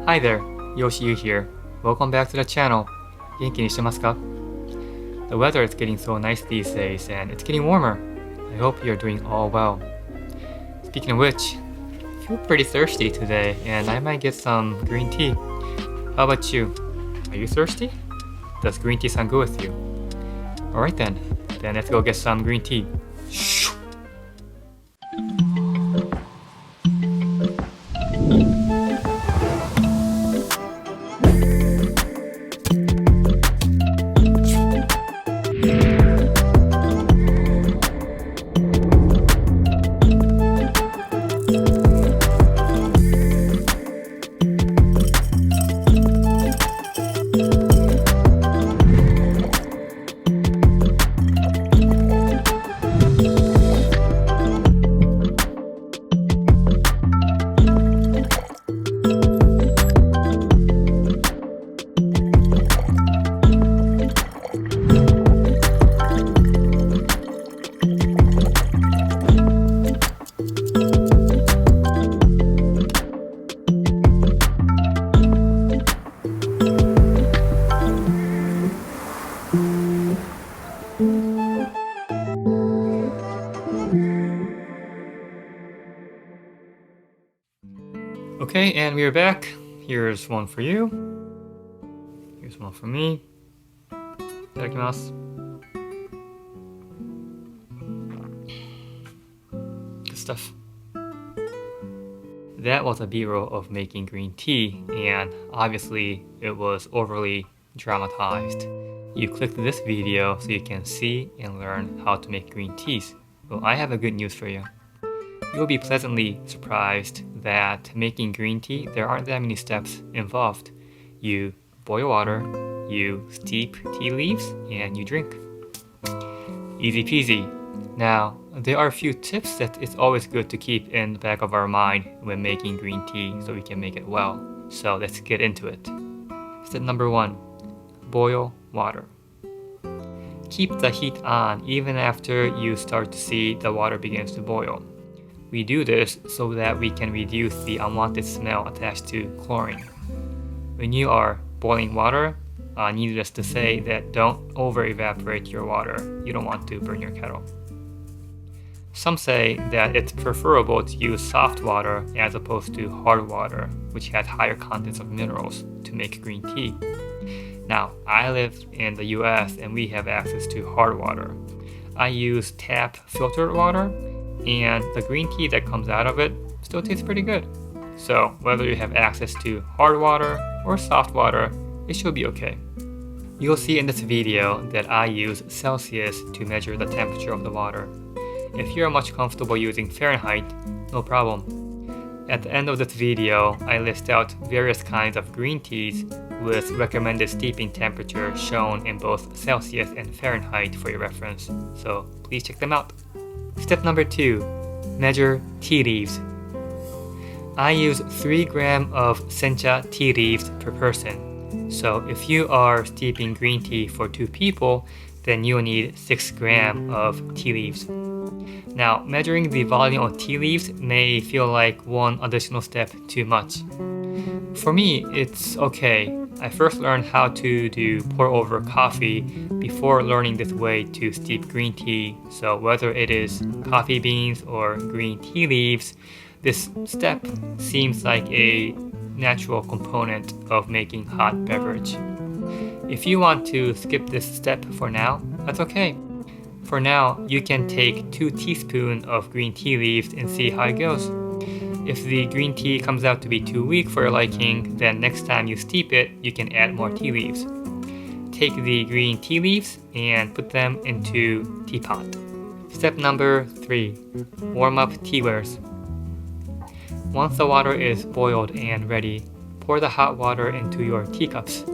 Hi there, Yoshi here. Welcome back to the channel. 元気にしてますか? The weather is getting so nice these days and it's getting warmer. I hope you're doing all well. Speaking of which, I feel pretty thirsty today and I might get some green tea. How about you? Are you thirsty? Does green tea sound good with you? Alright then let's go get some green tea. Okay, and we are back. Here's one for you. Here's one for me. いただきます. Good stuff. That was a B-roll of making green tea, and obviously it was overly dramatized. You clicked this video so you can see and learn how to make green teas. Well, I have a good news for you. You'll be pleasantly surprised that making green tea, there aren't that many steps involved. You boil water, you steep tea leaves, and you drink. Easy peasy. Now, there are a few tips that it's always good to keep in the back of our mind when making green tea so we can make it well. So let's get into it. Step number 1, boil water. Keep the heat on even after you start to see the water begins to boil. We do this so that we can reduce the unwanted smell attached to chlorine. When you are boiling water, needless to say that don't over-evaporate your water. You don't want to burn your kettle. Some say that it's preferable to use soft water as opposed to hard water, which has higher contents of minerals, to make green tea. Now, I live in the US and we have access to hard water. I use tap filtered water, and the green tea that comes out of it still tastes pretty good. So whether you have access to hard water or soft water, it should be okay. You'll see in this video that I use Celsius to measure the temperature of the water. If you're much comfortable using Fahrenheit, no problem. At the end of this video, I list out various kinds of green teas with recommended steeping temperature shown in both Celsius and Fahrenheit for your reference, so please check them out. Step number 2, measure tea leaves. I use 3 grams of sencha tea leaves per person. So if you are steeping green tea for 2 people, then you'll need 6 grams of tea leaves. Now, measuring the volume of tea leaves may feel like one additional step too much. For me, it's okay. I first learned how to do pour over coffee before learning this way to steep green tea, so whether it is coffee beans or green tea leaves, this step seems like a natural component of making hot beverage. If you want to skip this step for now, that's okay. For now, you can take 2 teaspoons of green tea leaves and see how it goes. If the green tea comes out to be too weak for your liking, then next time you steep it, you can add more tea leaves. Take the green tea leaves and put them into teapot. Step number 3, warm up Teawares. Once the water is boiled and ready, pour the hot water into your teacups.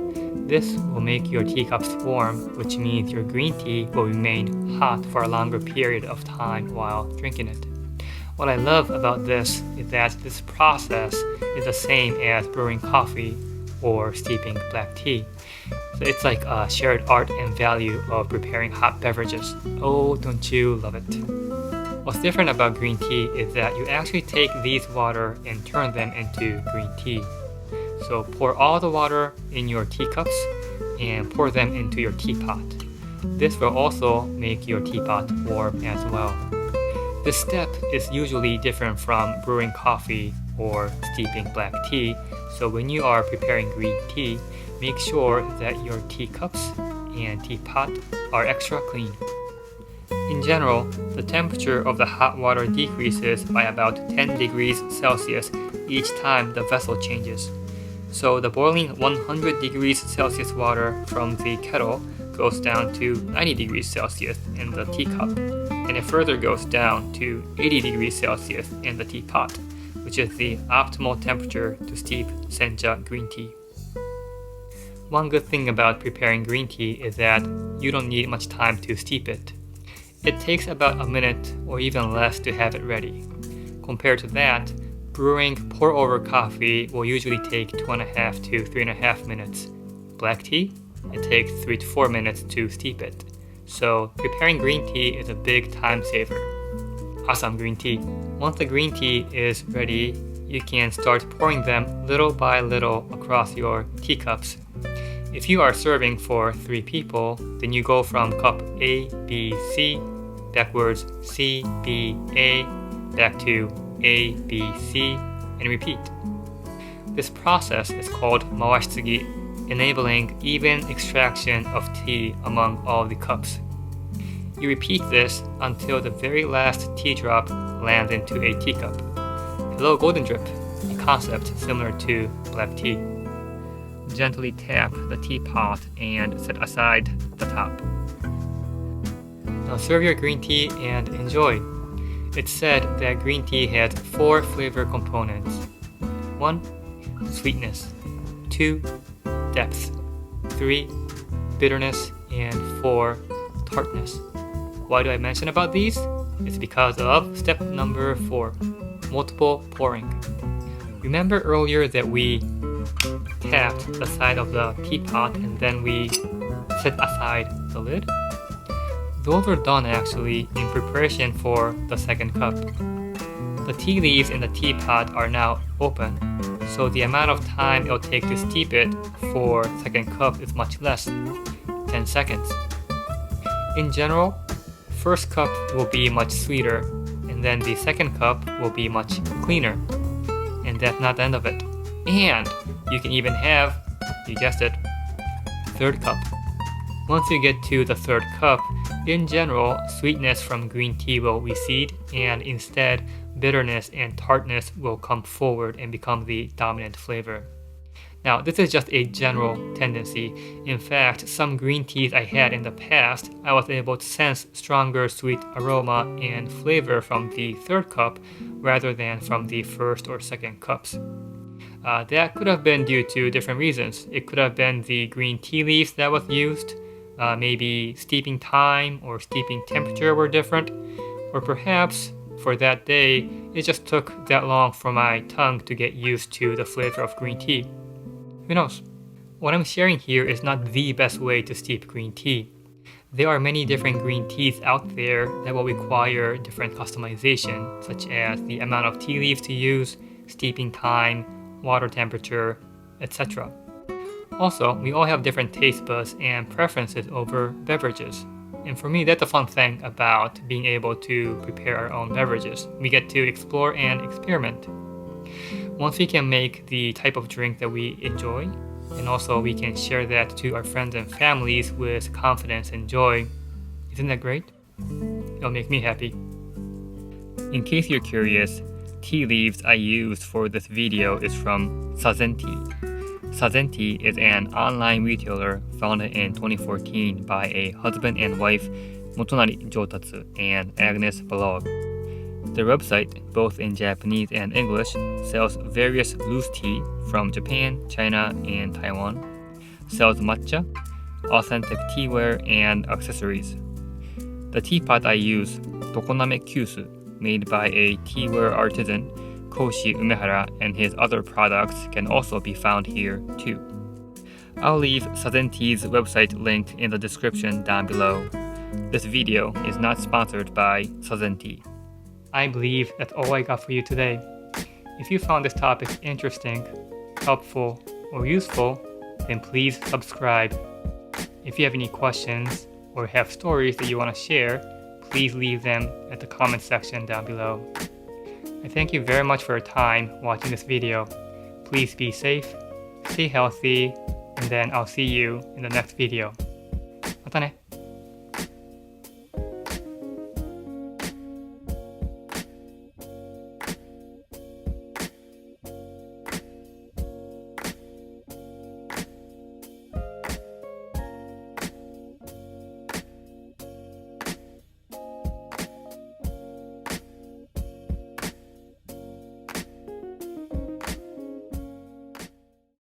This will make your teacups warm, which means your green tea will remain hot for a longer period of time while drinking it. What I love about this is that this process is the same as brewing coffee or steeping black tea. So it's like a shared art and value of preparing hot beverages. Oh, don't you love it? What's different about green tea is that you actually take these water and turn them into green tea. So pour all the water in your teacups and pour them into your teapot. This will also make your teapot warm as well. This step is usually different from brewing coffee or steeping black tea, so when you are preparing green tea, make sure that your teacups and teapot are extra clean. In general, the temperature of the hot water decreases by about 10 degrees Celsius each time the vessel changes. So the boiling 100 degrees Celsius water from the kettle goes down to 90 degrees Celsius in the teacup, and it further goes down to 80 degrees Celsius in the teapot, which is the optimal temperature to steep sencha green tea. One good thing about preparing green tea is that you don't need much time to steep it. It takes about a minute or even less to have it ready. Compared to that, brewing pour-over coffee will usually take 2.5 to 3.5 minutes. Black tea, it takes 3 to 4 minutes to steep it. So preparing green tea is a big time saver. Awesome green tea. Once the green tea is ready, you can start pouring them little by little across your teacups. If you are serving for 3 people, then you go from cup A, B, C, backwards C, B, A, back to A, B, C, and repeat. This process is called mawashitsugi, enabling even extraction of tea among all the cups. You repeat this until the very last tea drop lands into a teacup. Hello golden drip, a concept similar to black tea. Gently tap the teapot and set aside the top. Now serve your green tea and enjoy. It's said that green tea has 4 flavor components. 1. Sweetness. 2. Depth. 3. Bitterness. And 4. Tartness. Why do I mention about these? It's because of step number 4. Multiple pouring. Remember earlier that we tapped the side of the teapot and then we set aside the lid? Those were done actually in preparation for the second cup. The tea leaves in the teapot are now open, so the amount of time it'll take to steep it for second cup is much less, 10 seconds. In general, first cup will be much sweeter, and then the second cup will be much cleaner. And that's not the end of it. And you can even have, you guessed it, third cup. Once you get to the third cup, in general, sweetness from green tea will recede, and instead, bitterness and tartness will come forward and become the dominant flavor. Now, this is just a general tendency. In fact, some green teas I had in the past, I was able to sense stronger sweet aroma and flavor from the third cup rather than from the first or second cups. That could have been due to different reasons. It could have been the green tea leaves that was used, maybe steeping time or steeping temperature were different, or perhaps for that day, it just took that long for my tongue to get used to the flavor of green tea. Who knows? What I'm sharing here is not the best way to steep green tea. There are many different green teas out there that will require different customization, such as the amount of tea leaves to use, steeping time, water temperature, etc. Also, we all have different taste buds and preferences over beverages. And for me, that's a fun thing about being able to prepare our own beverages. We get to explore and experiment. Once we can make the type of drink that we enjoy, and also we can share that to our friends and families with confidence and joy, isn't that great? It'll make me happy. In case you're curious, tea leaves I used for this video is from Sazen Tea. Sazen Tea is an online retailer founded in 2014 by a husband and wife, Motonari Jotatsu and Agnes Blog. Their website, both in Japanese and English, sells various loose tea from Japan, China, and Taiwan, sells matcha, authentic teaware, and accessories. The teapot I use, Tokoname Kyusu, made by a teaware artisan, Koshi Umehara, and his other products can also be found here too. I'll leave Sazen Tea's website linked in the description down below. This video is not sponsored by Sazen Tea. I believe that's all I got for you today. If you found this topic interesting, helpful, or useful, then please subscribe. If you have any questions or have stories that you want to share, please leave them at the comment section down below. I thank you very much for your time watching this video. Please be safe, stay healthy, and then I'll see you in the next video. またね。